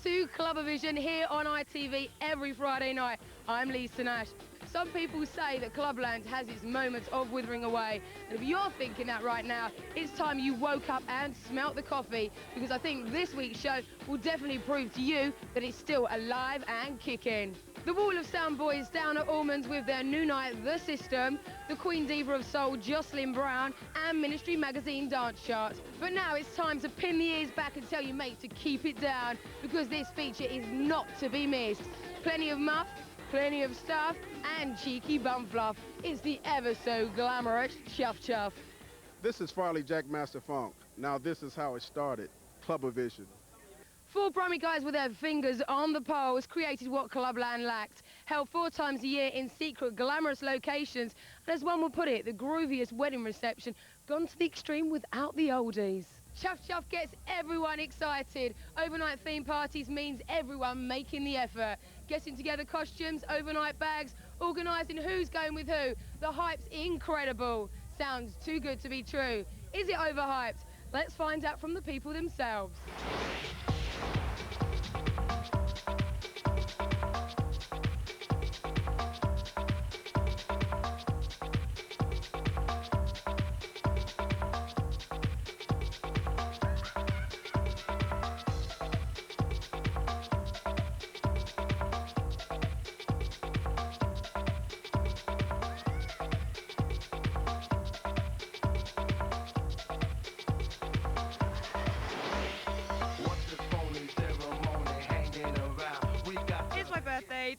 To Clubavision here on ITV every Friday night. I'm Lisa Nash. Some people say that Clubland has its moments of withering away, and if you're thinking that right now, it's time you woke up and smelt the coffee, because I think this week's show will definitely prove to you that it's still alive and kicking. The Wall of Sound Boys down at Allman's with their new night, The System, the Queen Diva of Soul, Jocelyn Brown, and Ministry Magazine dance charts. But now it's time to pin the ears back and tell your mate to keep it down, because this feature is not to be missed. Plenty of muff, plenty of stuff, and cheeky bum fluff. It's the ever so glamorous Chuff Chuff. This is Farley, Jackmaster Funk. Now this is how it started, Clubavision. Four Brummy guys with their fingers on the pulse created what Clubland lacked. Held 4 times a year in secret, glamorous locations, and as one would put it, the grooviest wedding reception gone to the extreme without the oldies. Chuff Chuff gets everyone excited. Overnight theme parties means everyone making the effort. Getting together costumes, overnight bags, organising who's going with who. The hype's incredible. Sounds too good to be true. Is it overhyped? Let's find out from the people themselves.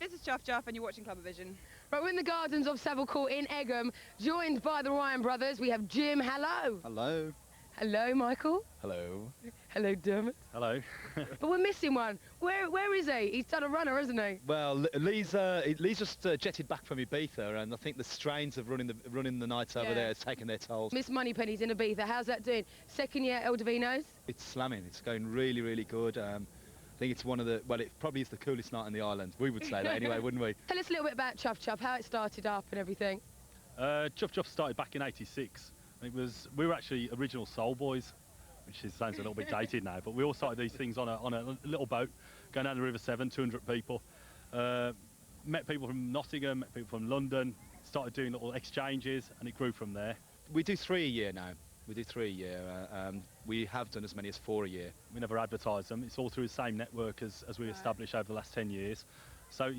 This is Chuff Chuff and you're watching Clubavision. Right, we're in the gardens of Savile Court in Egham, joined by the Ryan brothers. We have Jim, hello. Hello. Hello, Michael. Hello. Hello, Dermot. Hello. But we're missing one. Where is he? He's done a runner, hasn't he? Well, Lee's just jetted back from Ibiza, and I think the strains of running the nights over there has taken their toll. Miss Moneypenny's in Ibiza. How's that doing? Second year Eldovino's? It's slamming. It's going really, really good. I think it's one of the, well, it probably is the coolest night on the island. We would say that anyway, wouldn't we? Tell us a little bit about Chuff Chuff, how it started up and everything. Chuff Chuff started back in '86. We were actually original Soul Boys, which sounds a little bit dated now, but we all started these things on a little boat going down the River Severn, 200 people. Met people from Nottingham, met people from London, started doing little exchanges, and it grew from there. We do 3 a year now. We do 3 a year. We have done as many as 4 a year. We never advertise them. It's all through the same network as we established over the last 10 years. So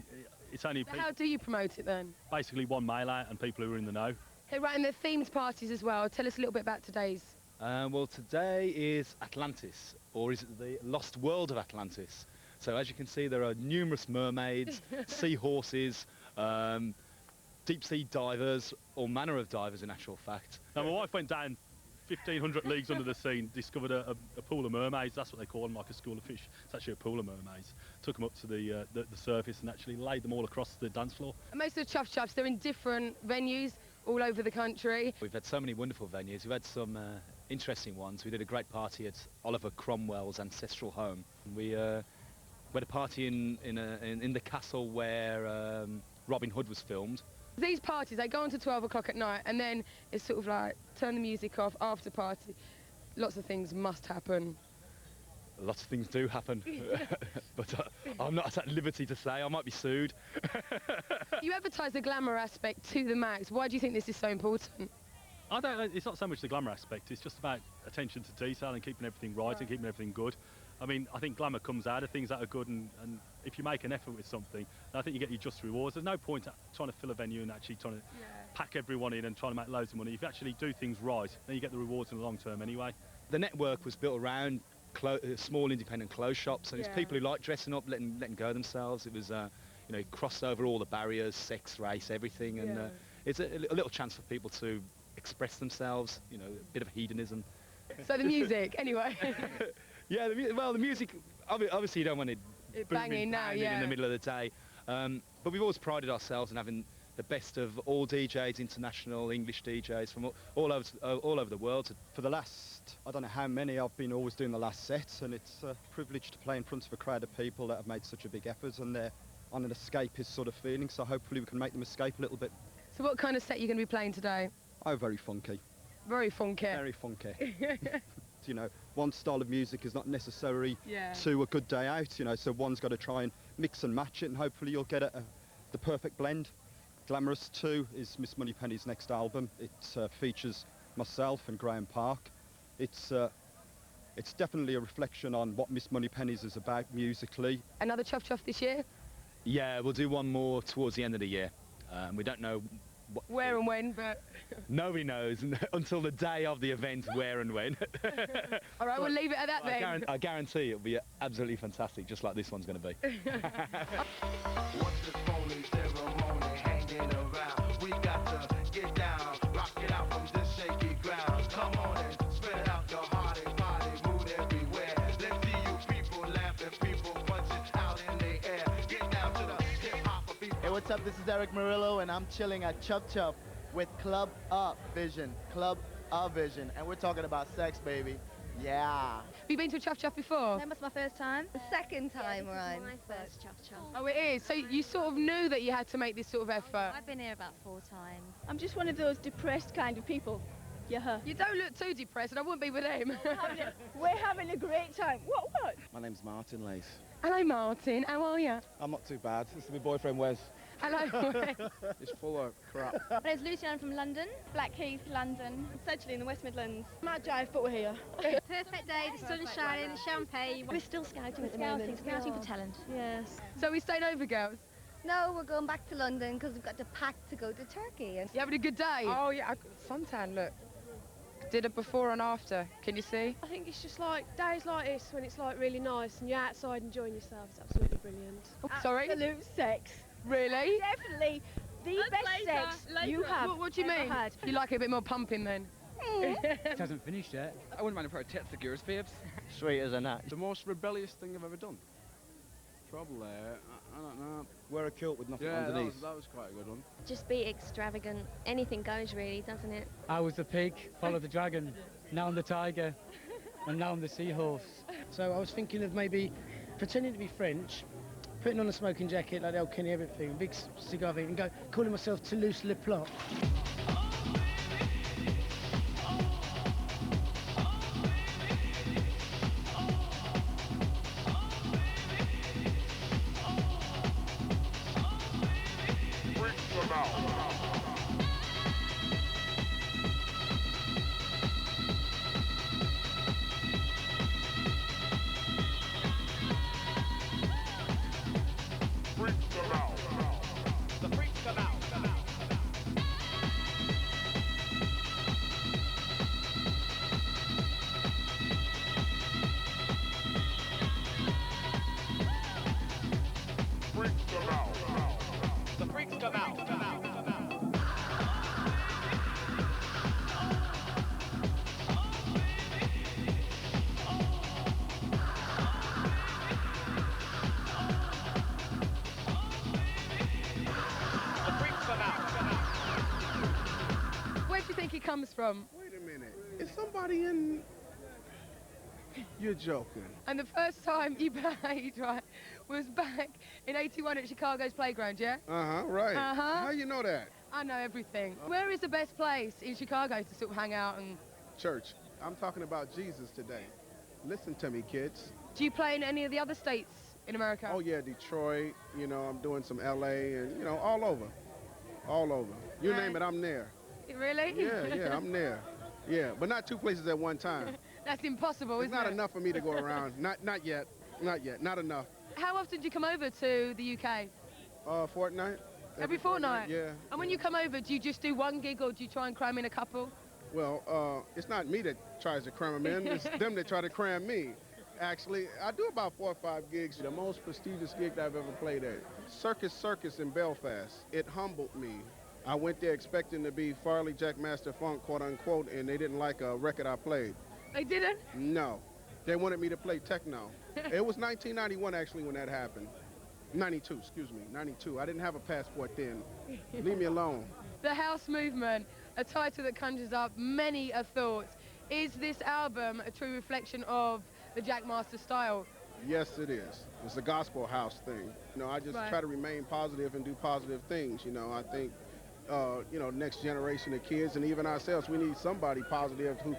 it's only... So how do you promote it then? Basically one mail out and people who are in the know. Hey, right, and the themed parties as well. Tell us a little bit about today's. Well, today is Atlantis, or is it the Lost World of Atlantis? So as you can see, there are numerous mermaids, seahorses, deep sea divers, all manner of divers in actual fact. Now, my wife went down 1,500 leagues under the sea and discovered a pool of mermaids. That's what they call them, like a school of fish. It's actually a pool of mermaids. Took them up to the surface and actually laid them all across the dance floor. And most of the Chuff Chuffs, they're in different venues all over the country. We've had so many wonderful venues. We've had some interesting ones. We did a great party at Oliver Cromwell's ancestral home. We had a party in the castle where Robin Hood was filmed. These parties, they go on to 12 o'clock at night, and then it's sort of like turn the music off, after party. Lots of things must happen. Lots of things do happen, but I'm not at liberty to say. I might be sued. You advertise the glamour aspect to the max. Why do you think this is so important? I don't know, it's not so much the glamour aspect, it's just about attention to detail and keeping everything right and keeping everything good. I mean, I think glamour comes out of things that are good, and if you make an effort with something, I think you get your just rewards. There's no point trying to fill a venue and actually trying to pack everyone in and trying to make loads of money. If you actually do things right, then you get the rewards in the long term anyway. The network was built around small independent clothes shops, and it's people who like dressing up, letting go themselves. It was, you know, crossed over all the barriers, sex, race, everything, and it's a little chance for people to express themselves, you know, a bit of hedonism. So the music, anyway. Yeah, well, the music, obviously you don't want it Banging now, in yeah. the middle of the day. But we've always prided ourselves in having the best of all DJs, international English DJs from all over the world. For the last, I don't know how many, I've been always doing the last set, and it's a privilege to play in front of a crowd of people that have made such a big effort, and they're on an escapist sort of feeling, so hopefully we can make them escape a little bit. So what kind of set are you going to be playing today? Oh, very funky. Very funky. Very funky. You know, one style of music is not necessary Yeah. to a good day out, you know, so one's got to try and mix and match it, and hopefully you'll get the perfect blend. Glamorous 2 is Miss Moneypenny's next album. It features myself and Graham Park. It's definitely a reflection on what Miss Moneypenny's is about musically. Another Chuff Chuff this year? Yeah, we'll do one more towards the end of the year. We don't know Where and when, but... Nobody knows until the day of the event where and when. All right, we'll leave it at that then. I guarantee it'll be absolutely fantastic, just like this one's going to be. What's the phony ceremony hanging around? We got to get down, rock it out from this shaky ground. Come on and spread out your heart and body, mood everywhere. Let's see you people laughing, people punching out in the air. Get down to the hip-hop beat. Hey, what's up? This is Eric Murillo, and I'm chilling at Chuff Chuff with Clubavision, and we're talking about sex, baby. Yeah. Have you been to a Chuff Chuff before? That was my first time. The second time around. My first Chuff Chuff. Oh, it is. So you sort of knew that you had to make this sort of effort. I've been here about 4 times. I'm just one of those depressed kind of people. Yeah. You don't look too depressed, and I wouldn't be with him. We're having a great time. What? My name's Martin Lace. Hello, Martin. How are you? I'm not too bad. This is my boyfriend Wes. Hello. It's full of crap. My name's Lucy, I'm from London. Blackheath, London. Sedgley in the West Midlands. Might drive, but we're here. Perfect day, the sun's shining, the champagne. We're still scouting at the moment. Scouting for talent. Yes. So we staying over, girls? No, we're going back to London because we've got to pack to go to Turkey. And You having a good day? Oh yeah, suntan, look. Did a before and after, can you see? I think it's just like days like this when it's like really nice and you're outside enjoying yourself. It's absolutely brilliant. Oh, sorry? Absolute sex. Really? Definitely the best sex you have. What do you mean? Had. You like it a bit more pumping then? It hasn't finished yet. I wouldn't mind if I text the gears, babes. Sweet as a nut. The most rebellious thing I've ever done. Trouble there. I don't know. Wear a kilt with nothing Yeah, underneath. that was quite a good one. just be extravagant. Anything goes really, doesn't it? I was the pig, followed the dragon. Now I'm the tiger, and now I'm the seahorse. So I was thinking of maybe pretending to be French, putting on a smoking jacket like the old Kenny Everything, big cigar and go calling myself Toulouse Le Plot. Where do you think he comes from? Wait a minute. Is somebody in... You're joking. And the first time you played, right, was back in '81 at Chicago's Playground, yeah? Uh-huh, right. Uh-huh. How you know that? I know everything. Where is the best place in Chicago to sort of hang out and... Church. I'm talking about Jesus today. Listen to me, kids. Do you play in any of the other states in America? Oh, yeah, Detroit. You know, I'm doing some L.A. and, you know, all over. All over. You name it, I'm there. Really? Yeah, I'm there. Yeah, but not 2 places at one time. That's impossible, It's isn't not it? enough for me to go around. Not yet. Not yet. Not enough. How often do you come over to the UK? Fortnight. Every fortnight? Yeah. And when you come over, do you just do one gig or do you try and cram in a couple? Well, it's not me that tries to cram them in. It's them that try to cram me. Actually, I do about 4 or 5 gigs. The most prestigious gig that I've ever played at. Circus in Belfast. It humbled me I went there expecting to be Farley, Jackmaster Funk, quote unquote, and they didn't like a record I played. They didn't? No. They wanted me to play techno. It was 1991 actually when that happened. 92, excuse me, 92. I didn't have a passport then. Leave me alone. The house movement, a title that conjures up many a thoughts. Is this album a true reflection of the Jackmaster style? Yes, it is. It's a gospel house thing. You know, I just try to remain positive and do positive things. You know, I think, you know, next generation of kids and even ourselves, we need somebody positive who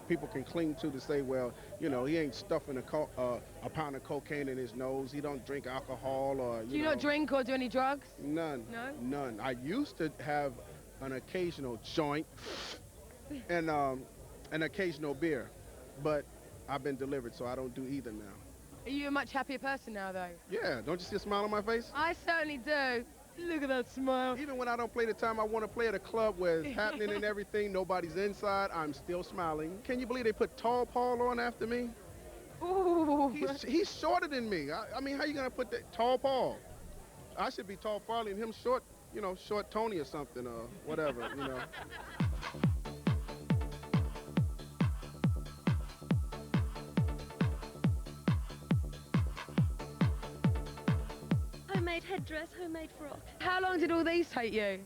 people can cling to say, well, you know, he ain't stuffing a pound of cocaine in his nose. He don't drink alcohol or, Do you not drink or do any drugs? None. No? None. I used to have an occasional joint and an occasional beer, but I've been delivered, so I don't do either now. Are you a much happier person now, though? Yeah, don't you see a smile on my face? I certainly do. Look at that smile. Even when I don't play the time I want to play at a club where it's happening and everything, nobody's inside, I'm still smiling. Can you believe they put Tall Paul on after me? Ooh. He's shorter than me. I mean, how you going to put that Tall Paul? I should be Tall Farley and him short, you know, Short Tony or something or whatever, you know. Homemade headdress, homemade frock. How long did all these take you?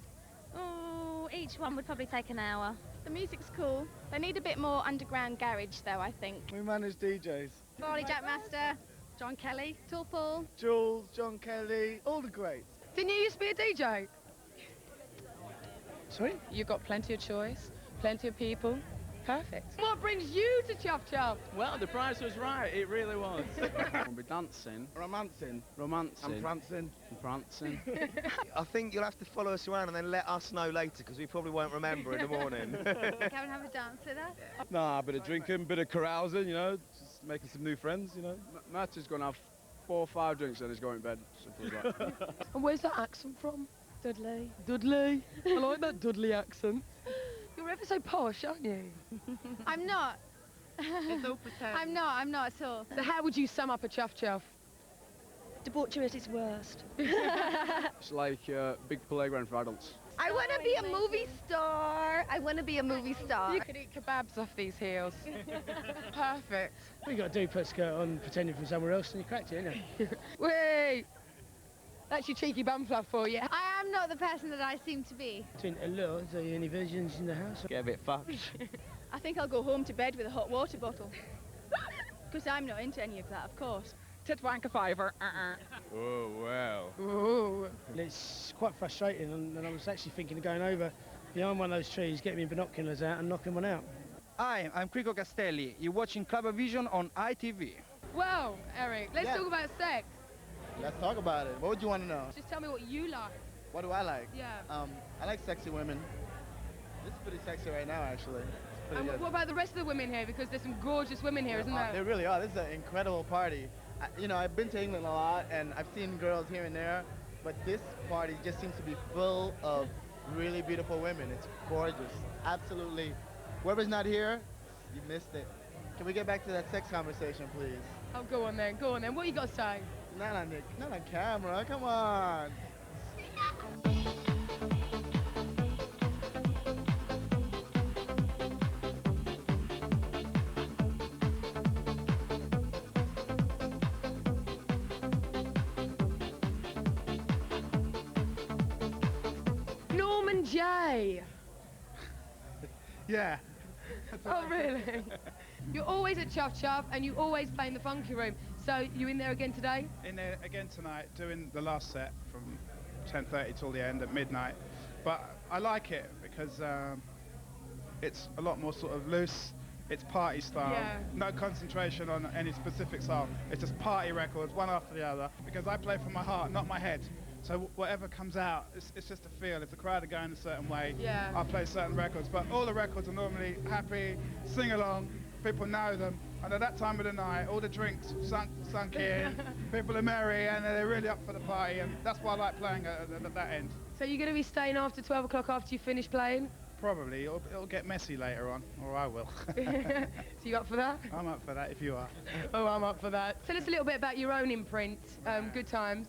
Oh, each one would probably take an hour. The music's cool. They need a bit more underground garage, though, I think. We manage DJs. Farley, Jackmaster, John Kelly, Tall Paul. Jules, John Kelly, all the greats. Didn't you used to be a DJ? Sorry? You got plenty of choice, plenty of people. Perfect. What brings you to Chuff Chuff? Well, the price was right, it really was. We'll be dancing. Romancing. Romancing. And prancing. And prancing. I think you'll have to follow us around and then let us know later, because we probably won't remember in the morning. Come and have a dance with us? Nah, a bit of drinking, a bit of carousing, you know, just making some new friends, you know. Matt is going to have 4 or 5 drinks and he's going to bed. Simple as that. And where's that accent from? Dudley. Dudley. I like that Dudley accent. You're ever so posh, aren't you? I'm not. It's all pretend. I'm not at all. So how would you sum up a Chuff Chuff? Debauchery at its worst. It's like a big playground for adults. I want to be a movie star. I want to be a movie star. You could eat kebabs off these heels. Perfect. All you got to do, put a skirt on, pretending from somewhere else, and you cracked it, innit? Wait! That's your cheeky bum fluff for you. I am not the person that I seem to be. Hello, are there any virgins in the house? Get a bit fucked. I think I'll go home to bed with a hot water bottle. Because I'm not into any of that, of course. Tit wank a fiver. Oh, wow. Ooh. It's quite frustrating, and I was actually thinking of going over behind one of those trees, getting my binoculars out and knocking one out. Hi, I'm Crico Castelli. You're watching Clubavision on ITV. Well, Eric, let's talk about sex. Let's talk about it. What would you want to know? Just tell me what you like. What do I like? Yeah. I like sexy women. This is pretty sexy right now, actually. It's pretty And good. what about the rest of the women here? Because there's some gorgeous women here, isn't there? They really are. This is an incredible party. You know, I've been to England a lot, and I've seen girls here and there, but this party just seems to be full of really beautiful women. It's gorgeous. Absolutely. Whoever's not here, you missed it. Can we get back to that sex conversation, please? Oh, go on then. Go on then. What you got to say? Not on camera. Come on. Norman J. Yeah. Oh, really? You're always at Chuff Chuff and you always play in the funky room. So you in there again today? In there again tonight, doing the last set from 10:30 till the end at midnight. But I like it because it's a lot more sort of loose. It's party style. Yeah. No concentration on any specific style. It's just party records, one after the other. Because I play from my heart, not my head. So whatever comes out, it's just a feel. If the crowd are going a certain way, Yeah. I play certain records. But all the records are normally happy, sing along, people know them. And at that time of the night, all the drinks sunk in, people are merry and they're really up for the party. And that's why I like playing at that end. So you're going to be staying after 12 o'clock after you finish playing? Probably. It'll get messy later on, or I will. So you up for that? I'm up for that if you are. Oh, I'm up for that. Tell us a little bit about your own imprint, Good Times.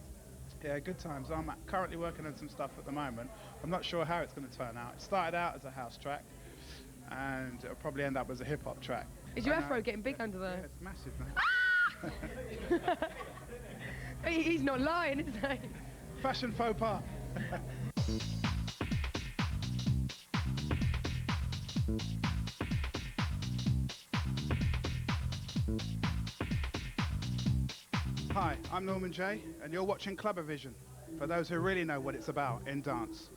Yeah, Good Times. I'm currently working on some stuff at the moment. I'm not sure how it's going to turn out. It started out as a house track, and it'll probably end up as a hip-hop track. Is your afro getting big under there? Yeah, it's massive now. He's not lying, is he? Fashion faux pas. Hi, I'm Norman J, and you're watching Clubavision, for those who really know what it's about in dance.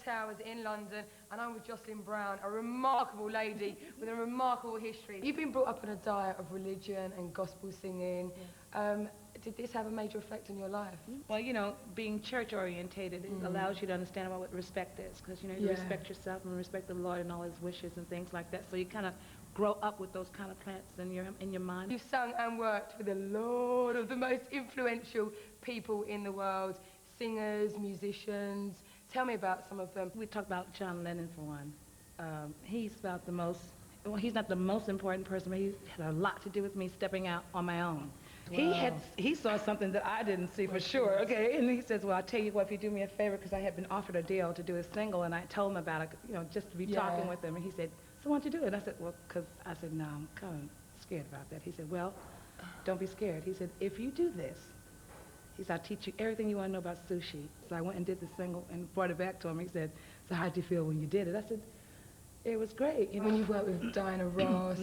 Towers in London, and I'm with Jocelyn Brown, a remarkable lady with a remarkable history. You've been brought up on a diet of religion and gospel singing. Did this have a major effect on your life? Well, you know, being church-orientated, it allows you to understand about what respect is, because, you know, you respect yourself and respect the Lord and all his wishes and things like that, so you kind of grow up with those kind of plants in your mind. You've sung and worked with a lot of the most influential people in the world, singers, musicians. Tell me about some of them. We talked about John Lennon for one. He's about the most, well, he's not the most important person, but he had a lot to do with me stepping out on my own. Wow. He saw something that I didn't see for sure, okay? And he says, well, I'll tell you what, if you do me a favor, because I had been offered a deal to do a single, and I told him about it, you know, just to be talking with him, and he said, so why don't you do it? And I said, well, because I said, no, I'm kind of scared about that. He said, well, don't be scared. He said, if you do this, he said, I'll teach you everything you want to know about sushi. So I went and did the single and brought it back to him. He said, so how did you feel when you did it? I said, it was great. You know? When you worked with Diana Ross,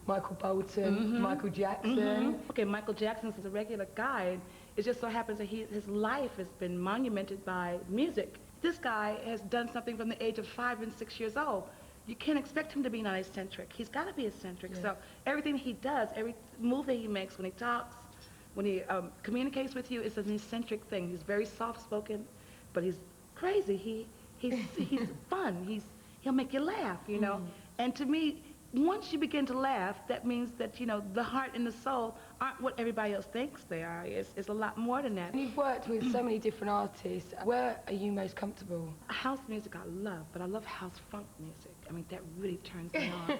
Michael Bolton, Michael Jackson. Okay, Michael Jackson's a regular guy. It just so happens that his life has been monumented by music. This guy has done something from the age of 5 and 6 years old. You can't expect him to be non-eccentric. He's got to be eccentric. Yeah. So everything he does, every move that he makes, when he talks, when he communicates with you, it's an eccentric thing. He's very soft-spoken, but he's crazy. He's fun. He'll make you laugh, you know. And to me, once you begin to laugh, that means that, you know, the heart and the soul aren't what everybody else thinks they are. It's a lot more than that. You've worked with so many different artists. Where are you most comfortable? House music I love, but I love house funk music. I mean, that really turns me on.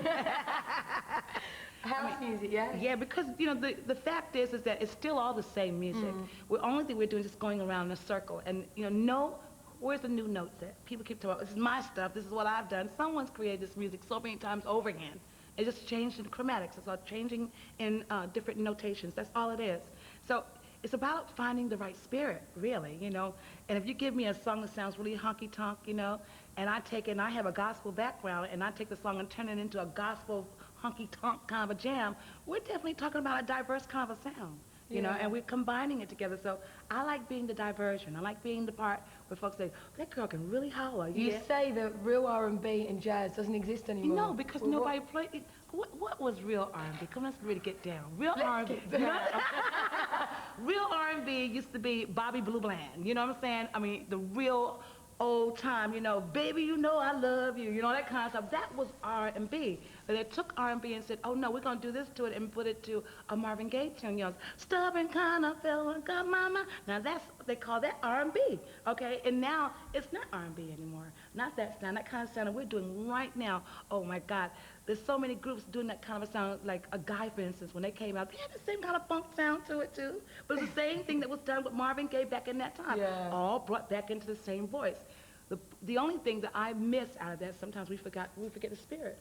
House music, yeah? Yeah, because, you know, the fact is that it's still all the same music. The only thing we're doing is just going around in a circle. And, you know, where's the new notes at? People keep talking about, this is my stuff, this is what I've done. Someone's created this music so many times over again. It just changed in chromatics. It's all changing in different notations. That's all it is. So it's about finding the right spirit, really, you know. And if you give me a song that sounds really honky-tonk, you know, and I take it and I have a gospel background and I take the song and turn it into a gospel honky-tonk kind of a jam, we're definitely talking about a diverse kind of a sound, you know, and we're combining it together. So I like being the diversion. I like being the part where folks say, that girl can really holler. You say that real R&B and jazz doesn't exist anymore. No, because nobody played it. What was real R&B? Come on, let's really get down. Real R&B. Real R&B used to be Bobby Blue Bland. You know what I'm saying? I mean, the real old time, you know, baby, you know I love you, you know, that kind of stuff. That was R&B. But they took R&B and said, oh no, we're going to do this to it and put it to a Marvin Gaye tune, you know, stubborn kind of feeling, got mama. Now that's, they call that R&B, okay? And now it's not R&B anymore. Not that sound, that kind of sound that we're doing right now. Oh my God, there's so many groups doing that kind of a sound, like a Guy, for instance, when they came out, they had the same kind of funk sound to it too. But it's the same thing that was done with Marvin Gaye back in that time. Yeah. All brought back into the same voice. The only thing that I miss out of that, sometimes we forget the spirit.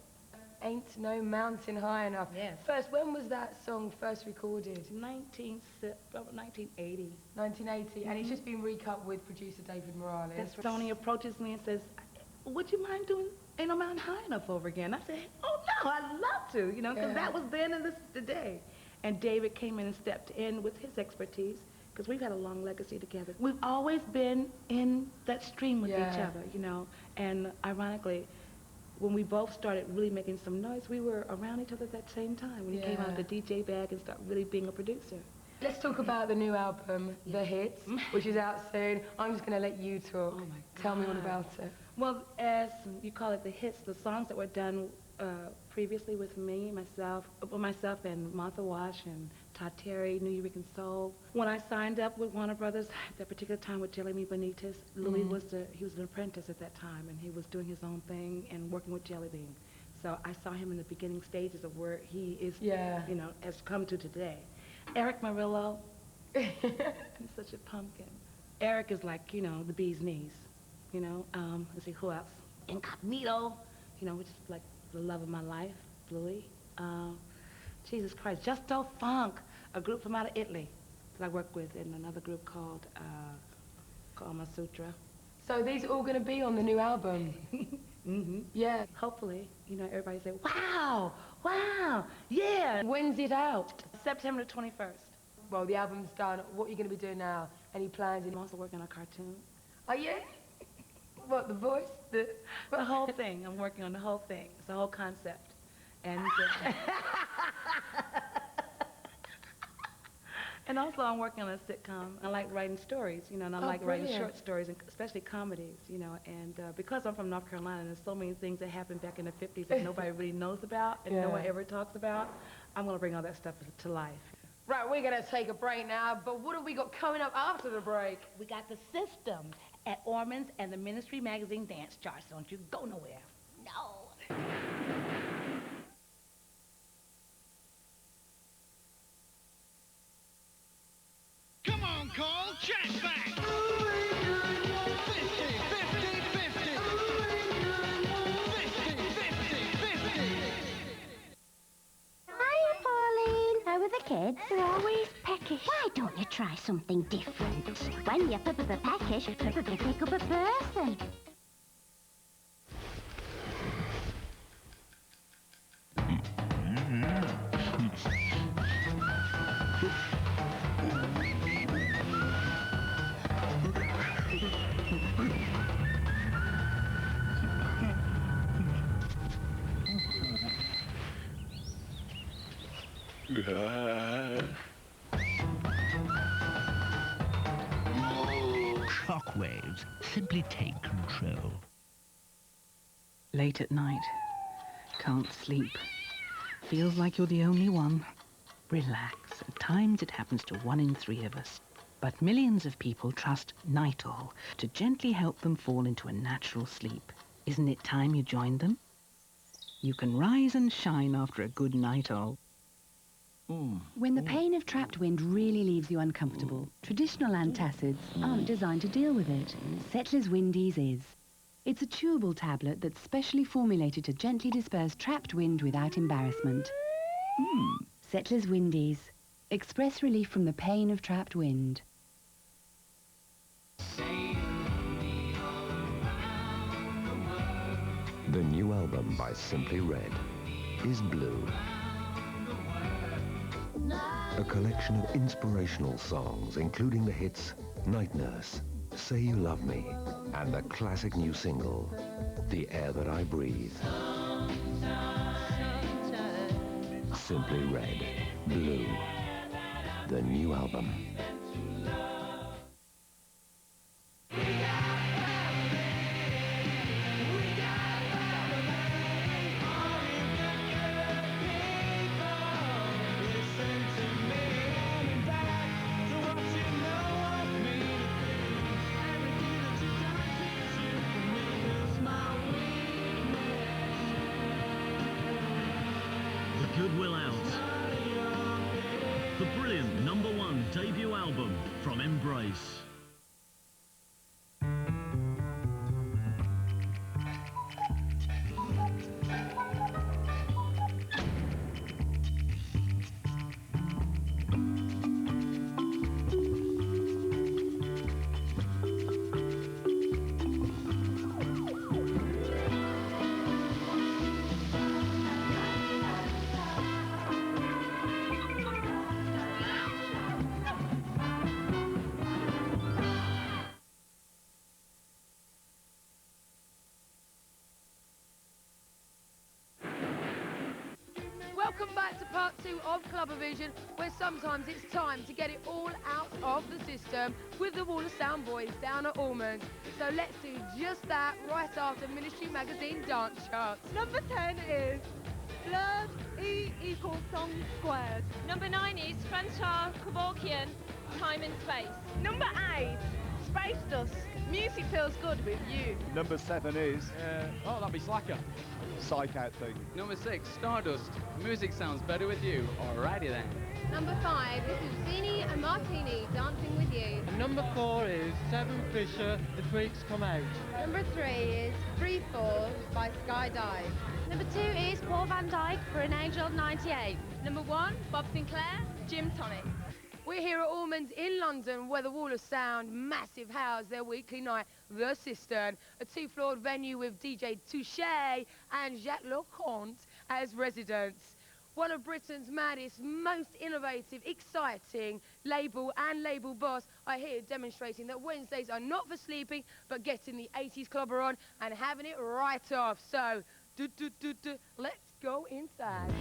Ain't No Mountain High Enough. Yes. First, when was that song first recorded? 1980. 1980, and it's just been recut with producer David Morales. That's right. Sony approaches me and says, would you mind doing Ain't No Mountain High Enough over again? I said, oh no, I'd love to, you know, because that was then and this is today. And David came in and stepped in with his expertise, because we've had a long legacy together. We've always been in that stream with each other, you know, and ironically, when we both started really making some noise, we were around each other at that same time, when he came out of the DJ bag and started really being a producer. Let's talk about the new album, The Hits, which is out soon. I'm just going to let you talk. Oh my God. Tell me all about it. Well, as you call it, the hits, the songs that were done previously with me, myself and Martha Wash and Todd Terry, New Eureka Soul. When I signed up with Warner Brothers, at that particular time with Jelly Bean Benitez, Louis he was an apprentice at that time, and he was doing his own thing and working with Jelly Bean. So I saw him in the beginning stages of where he is, you know, has come to today. Eric Murillo, he's such a pumpkin. Eric is like, you know, the bee's knees, you know. Let's see, who else? Incognito, you know, which is like the love of my life, Bluey. Jesus Christ, Justo Funk, a group from out of Italy that I work with, and another group called Kama Sutra. So these are all going to be on the new album? Yeah, hopefully, you know, everybody say, wow, wow, yeah. When's it out? September the 21st. Well, the album's done. What are you going to be doing now? Any plans? I'm also working on a cartoon. Oh, yeah? What, the voice? The whole thing. I'm working on the whole thing. It's the whole concept. And and also I'm working on a sitcom. I like writing stories, you know, and I like writing short stories, and especially comedies, you know. And because I'm from North Carolina, there's so many things that happened back in the 50s that nobody really knows about and no one ever talks about. I'm going to bring all that stuff to life. Right, we're going to take a break now, but what have we got coming up after the break? We got The System at Ormond's and the Ministry Magazine Dance Charts. Don't you go nowhere. No. Come on, Cole, check back. 50, 50, 50, 50. 50, 50, 50. Hi, Pauline. How are the kids? They're always peckish. Why don't you try something different? When you're peckish, pick up a person. Shockwaves. Simply take control. Late at night. Can't sleep. Feels like you're the only one. Relax. At times it happens to 1 in 3 of us. But millions of people trust Night-Owl to gently help them fall into a natural sleep. Isn't it time you joined them? You can rise and shine after a good Night-Owl. When the pain of trapped wind really leaves you uncomfortable, traditional antacids aren't designed to deal with it. Settlers Windies is. It's a chewable tablet that's specially formulated to gently disperse trapped wind without embarrassment. Settlers Windies. Express relief from the pain of trapped wind. The new album by Simply Red is Blue. A collection of inspirational songs, including the hits Night Nurse, Say You Love Me, and the classic new single, The Air That I Breathe. Simply Red, Blue, the new album. Goodwill Out. The brilliant #1 debut album from Embrace. part 2 of Clubavision, where sometimes it's time to get it all out of the system with the Wall of Sound boys down at Ormond. So let's do just that right after Ministry Magazine Dance Charts. Number 10 is Blurred E equals Song Squared. Number 9 is Francois Kevorkian, Time and Space. Number 8, Space Dust. Music feels good with you. Number 7 is... oh, that'd be Slacker. Psych Out Thing. Number 6, Stardust. Music sounds better with you. Alrighty then. Number 5 is Zini and Martini, Dancing with You. And number 4 is Seven Fisher, The Freaks Come Out. Number 3 is Free Fall by Skydive. Number 2 is Paul van Dyke for an age of 98. Number 1, Bob Sinclair, Gym Tonic. We're here at Ormond in London, where the Wall of Sound massive house their weekly night, The Cistern, a 2-floored venue with DJ Touche and Jacques Leconte as residents. One of Britain's maddest, most innovative, exciting label and label boss are here demonstrating that Wednesdays are not for sleeping, but getting the 80s clubber on and having it right off. So, let's go inside.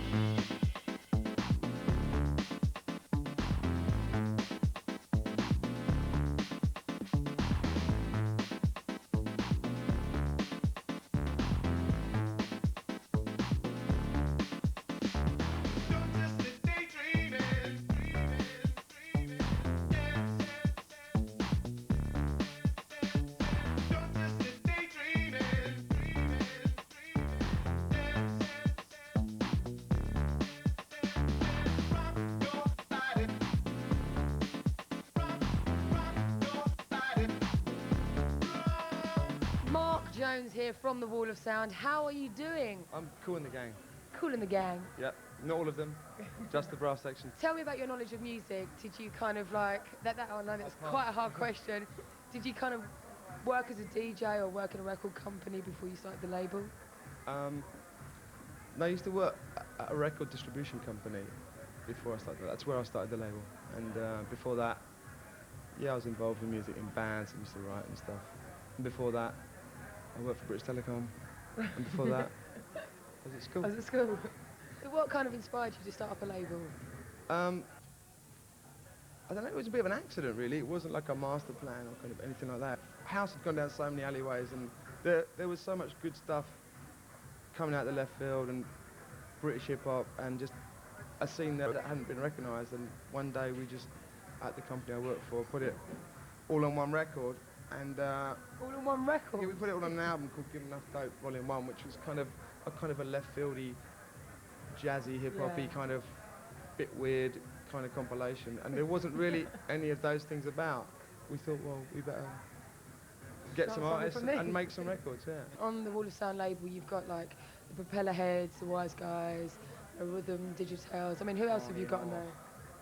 Jones here from the Wall of Sound. How are you doing? I'm cool in the gang. Cool in the gang. Yep, not all of them, just the brass section. Tell me about your knowledge of music. Did you kind of like, I know that's quite a hard question. Did you kind of work as a DJ or work in a record company before you started the label? No, I used to work at a record distribution company before I started. That's where I started the label. And before that, yeah, I was involved in music in bands and used to write and stuff. And before that, I worked for British Telecom, and before that, I was at school. I was at school. So what kind of inspired you to start up a label? I don't know, it was a bit of an accident really. It wasn't like a master plan or kind of anything like that. House had gone down so many alleyways, and there was so much good stuff coming out of the left field, and British hip-hop, and just a scene there that hadn't been recognised. And one day we just, at the company I worked for, put it all on one record. And all in one record? Yeah, we put it all on an album called Give Enough Dope Volume 1, which was kind of a left fieldy, jazzy, hip-hoppy, kind of bit weird kind of compilation. And there wasn't really any of those things about. We thought, well, we better get some artists and make some records, yeah. On the Wall of Sound label, you've got like the Propeller Heads, the Wise Guys, a Rhythm, Digitales. I mean, who else have you got on there?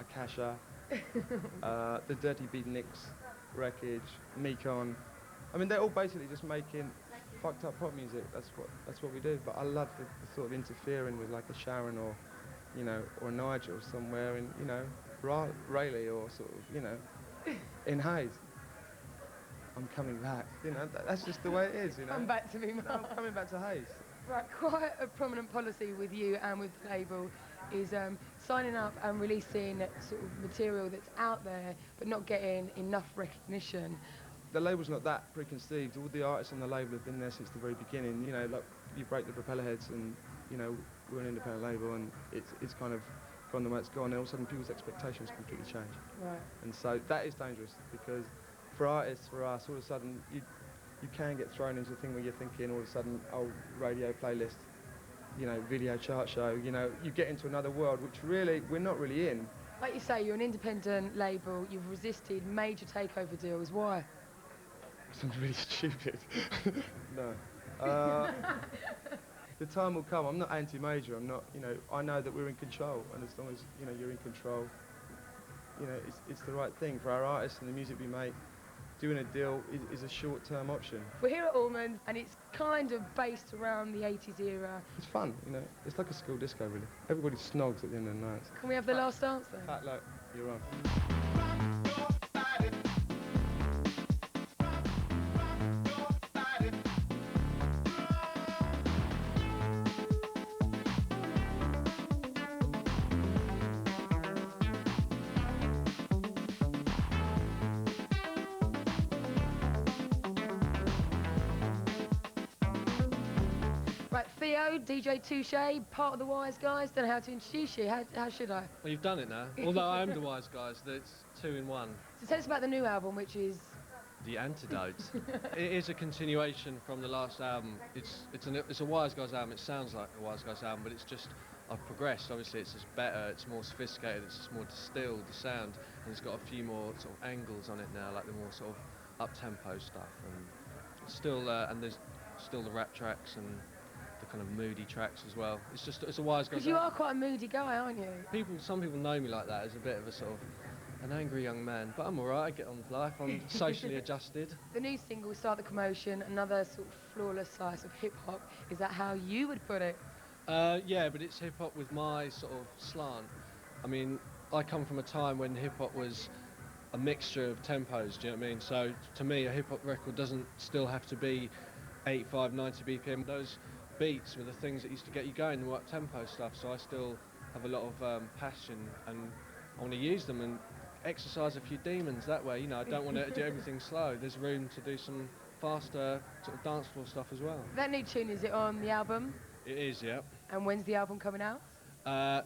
Akasha, the Dirty Beatniks, Wreckage, Mekon. I mean, they're all basically just making fucked up pop music. That's what we do. But I love the sort of interfering with like a Sharon or, you know, or a Nigel somewhere in, you know, Rayleigh or sort of, you know, in Hayes. I'm coming back. You know, that's just the way it is. You know. Come back to me, Mark. No, I'm coming back to Hayes. Right, quite a prominent policy with you and with the label is signing up and releasing sort of material that's out there but not getting enough recognition. The label's not that preconceived. All the artists on the label have been there since the very beginning. You know, like you break the Propeller Heads and, you know, we're an independent label and it's kind of gone the way it's gone, and all of a sudden people's expectations completely change. Right. And so that is dangerous because for artists, for us, all of a sudden you can get thrown into a thing where you're thinking all of a sudden, oh, radio playlist, you know, video chart show, you know, you get into another world which really, we're not really in. Like you say, you're an independent label, you've resisted major takeover deals. Why? Sounds really stupid. No. The time will come. I'm not anti-major. I'm not, you know, I know that we're in control, and as long as, you know, you're in control, you know, it's the right thing for our artists and the music we make. Doing a deal is a short-term option. We're here at Ormond, and it's kind of based around the 80s era. It's fun, you know. It's like a school disco, really. Everybody snogs at the end of the night. Can we have the last dance then? Fat Low, you're on. Right, Theo, DJ Touche, part of the Wise Guys. Don't know how to introduce you. How should I? Well, you've done it now. Although I am the Wise Guys, it's 2 in 1. So tell us about the new album, which is... The Antidote. It is a continuation from the last album. It's a Wise Guys album. It sounds like a Wise Guys album, but it's just... I've progressed. Obviously, it's just better. It's more sophisticated. It's just more distilled, the sound, and it's got a few more sort of angles on it now, like the more sort of up-tempo stuff. And it's still, and there's still the rap tracks and the kind of moody tracks as well. It's a Wise Guys. Because you are quite a moody guy, aren't you? Some people know me like that as a bit of a sort of an angry young man, but I'm alright. I get on with life. I'm socially adjusted. The new single, Start the Commotion, another sort of flawless slice of hip hop. Is that how you would put it? Yeah, but it's hip hop with my sort of slant. I mean, I come from a time when hip hop was a mixture of tempos, do you know what I mean? So to me, a hip hop record doesn't still have to be 85, 90 BPM. Those beats were the things that used to get you going, the up tempo stuff. So I still have a lot of passion, and I want to use them and exercise a few demons that way. You know, I don't want to do everything slow. There's room to do some faster sort of dance floor stuff as well. That new tune, is it on the album? It is, yeah. And when's the album coming out?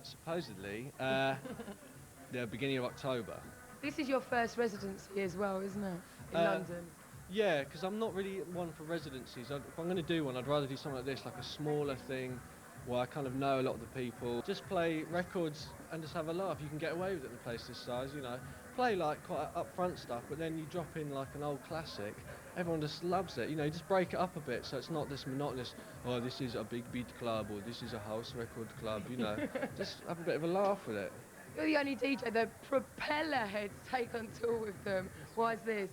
Supposedly, the beginning of October. This is your first residency as well, isn't it? In London. Yeah, because I'm not really one for residencies. If I'm going to do one, I'd rather do something like this, like a smaller thing where I kind of know a lot of the people. Just play records and just have a laugh. You can get away with it in a place this size, you know. Play like quite upfront stuff, but then you drop in like an old classic. Everyone just loves it, you know. Just break it up a bit so it's not this monotonous, oh, this is a big beat club or this is a house record club, you know. Just have a bit of a laugh with it. You're the only DJ the Propeller Heads take on tour with them. Why is this?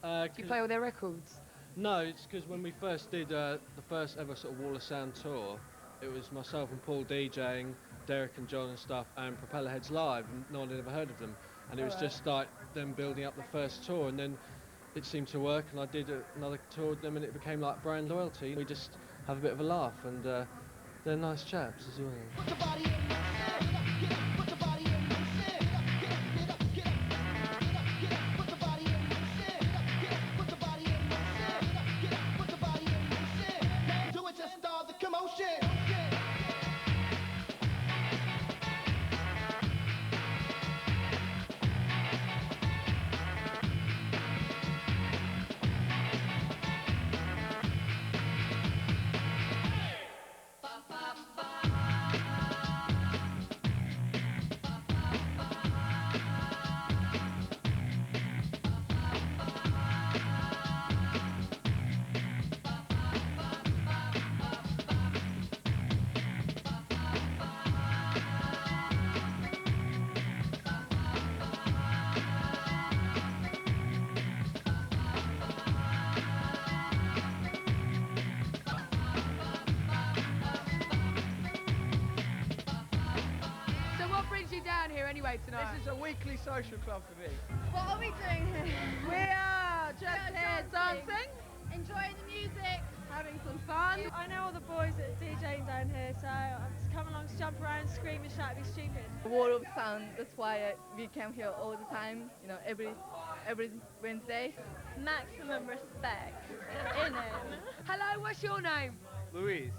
Do you play all their records? No, it's because when we first did the first ever sort of Wall of Sound tour, it was myself and Paul DJing, Derek and John and stuff, and Propeller Heads live, and no one had ever heard of them. And it was just like them building up the first tour, and then it seemed to work, and I did another tour with them, and it became like brand loyalty. We just have a bit of a laugh, and they're nice chaps as well. Anyway tonight. This is a weekly social club for me. What are we doing here? We are just here dancing, enjoying the music, having some fun. I know all the boys that are DJing down here, so I've just come along to jump around, scream and shout, be stupid. Wall of Sound, that's why we come here all the time, you know, every Wednesday. Maximum respect. In it. Hello, what's your name? Louise.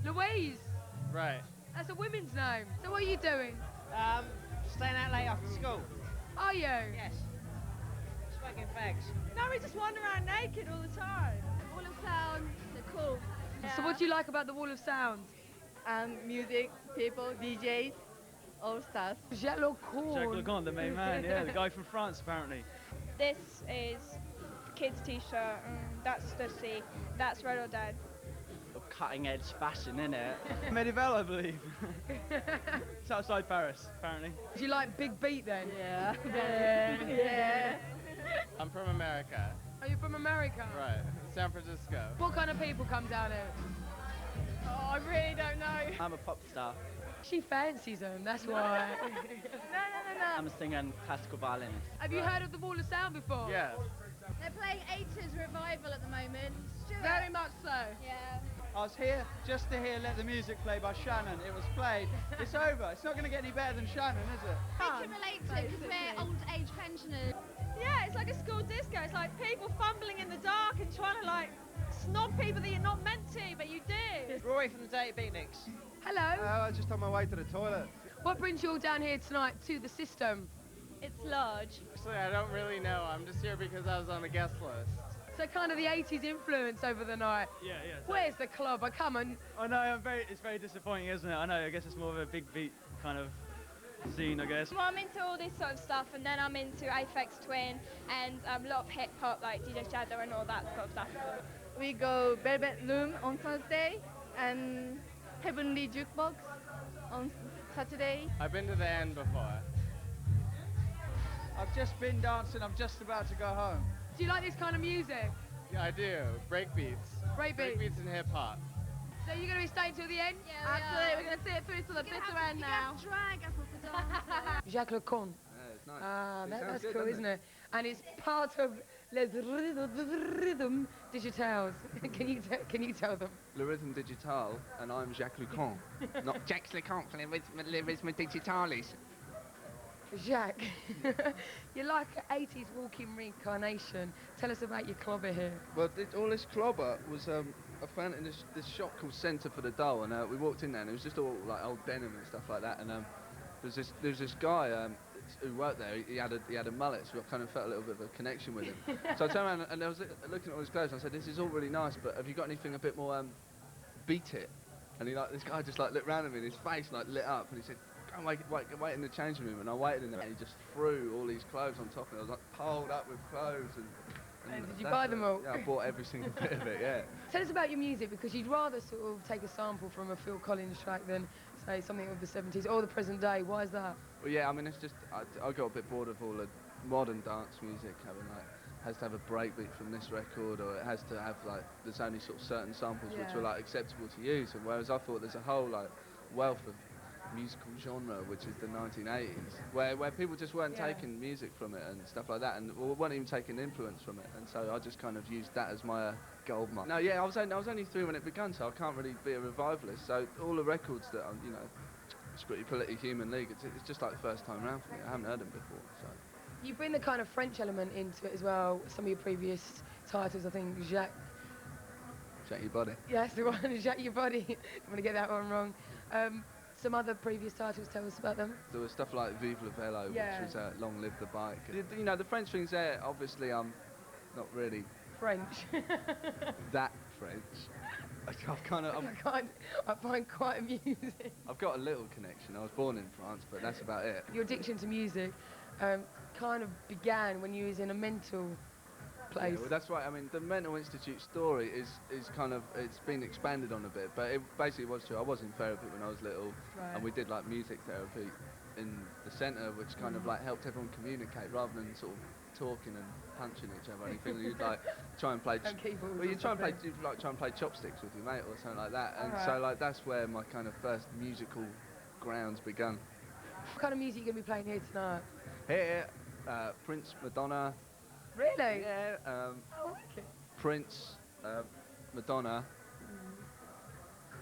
Louise? Right. That's a women's name. So what are you doing? Staying out late after school. Are you? Yes. Smoking fags. No, we just wander around naked all the time. Wall of Sound, they're cool. Yeah. So what do you like about the Wall of Sound? Music, people, DJs, all stuff. Jacques Legon, the main man, yeah, the guy from France apparently. This is the kids' t-shirt, that's Stussy, that's Red or Dead. Cutting edge fashion, innit? Medieval, I believe. It's outside Paris, apparently. Do you like Big Beat then? Yeah. Yeah. I'm from America. Are you from America? Right, San Francisco. What kind of people come down here? Oh, I really don't know. I'm a pop star. She fancies them, that's why. No. I'm a singer and classical violinist. Have you heard of the Wall of Sound before? Yeah. They're playing 80s revival at the moment. Stuart. Very much so. Yeah. I was here just to hear Let the Music Play by Shannon. It was played. It's over. It's not going to get any better than Shannon, is it? We can relate to it because we're old age pensioners. Yeah, it's like a school disco. It's like people fumbling in the dark and trying to like snog people that you're not meant to, but you do. We're Rory from the Dirty Beatniks. Hello. I was just on my way to the toilet. What brings you all down here tonight to the system? It's large. Actually, I don't really know. I'm just here because I was on the guest list. So kind of the 80s influence over the night. Yeah. Where's the club? I come on. I know, it's very disappointing, isn't it? I know, I guess it's more of a big beat kind of scene, I guess. Well, I'm into all this sort of stuff, and then I'm into Aphex Twin and a lot of hip hop like DJ Shadow and all that sort of stuff. We go Velvet Room on Thursday and Heavenly Jukebox on Saturday. I've been to the end before. I've just been dancing. I'm just about to go home. Do you like this kind of music? Yeah, I do. Breakbeats. Breakbeats and hip hop. So you're going to be staying till the end? Yeah, absolutely. We're going to see it through to the bitter end now. Jacques Lecoq. Yeah, it's nice. Ah, It that's sounds good, cool, doesn't isn't it? And it's part of Les Rhythm Digitales. Can you tell them? Le Rhythm Digital, and I'm Jacques Lecoq. Not Jacques Lecoq, Le Rhythm Digitalis. Jacques, you're like an 80s walking reincarnation. Tell us about your clubber here. Well, all this clubber was, I found it in this shop called Centre for the Doll, and we walked in there, and it was just all like old denim and stuff like that. And there was this guy who worked there. He had a mullet, so I kind of felt a little bit of a connection with him. So I turned around and I was looking at all his clothes, and I said, "This is all really nice, but have you got anything a bit more beat it?" And this guy just like looked round at me, and his face like lit up, and he said, "Go and wait in the changing room." And I waited in there, and he just threw all these clothes on top of me. I was like piled up with clothes. And did you buy them all? Yeah, I bought every single bit of it, yeah. Tell us about your music, because you'd rather sort of take a sample from a Phil Collins track than, say, something of the 70s or the present day. Why is that? Well, yeah, I mean, it's just, I got a bit bored of all the modern dance music having, like, has to have a breakbeat from this record, or it has to have, like, there's only sort of certain samples which were, like, acceptable to use, and whereas I thought there's a whole, like, wealth of musical genre, which is the 1980s, where people just weren't taking music from it and stuff like that, and weren't even taking influence from it, and so I just kind of used that as my gold mine. No, yeah, I was only 3 when it began, so I can't really be a revivalist. So all the records that I'm, Scritti Politti, Human League, it's just like the first time around for me. I haven't heard them before. So You bring the kind of French element into it as well. Some of your previous titles, I think, Jacques. Jacques Your Body. Yes, the one, Jacques Your Body. I'm going to get that one wrong. Some other previous titles, tell us about them. There was stuff like Vive le Vélo, which was Long Live the Bike. The French things there, obviously I'm not really French. that French. I find quite amusing. I've got a little connection. I was born in France, but that's about it. Your addiction to music kind of began when you was in a mental place. Yeah, well, that's right. I mean, the Mental Institute story is kind of, it's been expanded on a bit, but it basically was true. I was in therapy when I was little, and we did like music therapy in the centre, which kind of like helped everyone communicate rather than sort of talking and punching each other or anything. You'd like try and play. Well, you try and play chopsticks with your mate or something like that, and so like that's where my kind of first musical grounds began. What kind of music are you going to be playing here tonight? Here, Prince, Madonna. Really? Yeah. I like it. Prince, Madonna.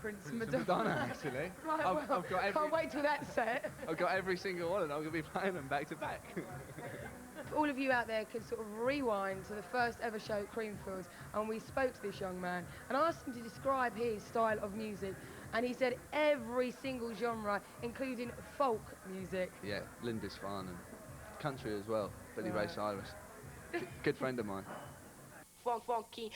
Prince Madonna, actually. Right, I've got can't wait till that's set. I've got every single one, and I'm going to be playing them back to back. All of you out there can sort of rewind to the first ever show at Creamfields, and we spoke to this young man and asked him to describe his style of music, and he said every single genre, including folk music. Yeah, Lindisfarne and country as well. Billy Ray Cyrus. Good friend of mine. Funky.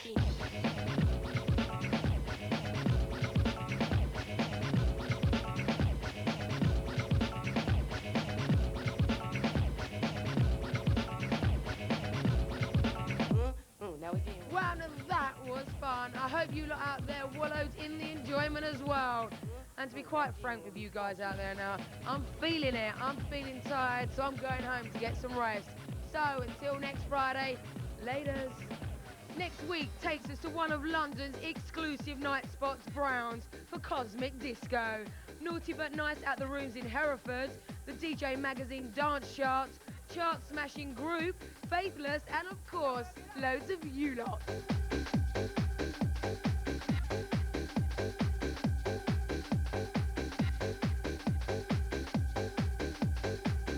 Wow, now that was fun. I hope you lot out there wallowed in the enjoyment as well. And to be quite frank with you guys out there now, I'm feeling it. I'm feeling tired, so I'm going home to get some rest. So until next Friday, laters. Next week takes us to one of London's exclusive night spots, Browns, for Cosmic Disco. Naughty but nice at the Rooms in Hereford, the DJ Magazine Dance Charts, chart-smashing group, Faithless, and of course, loads of you lot.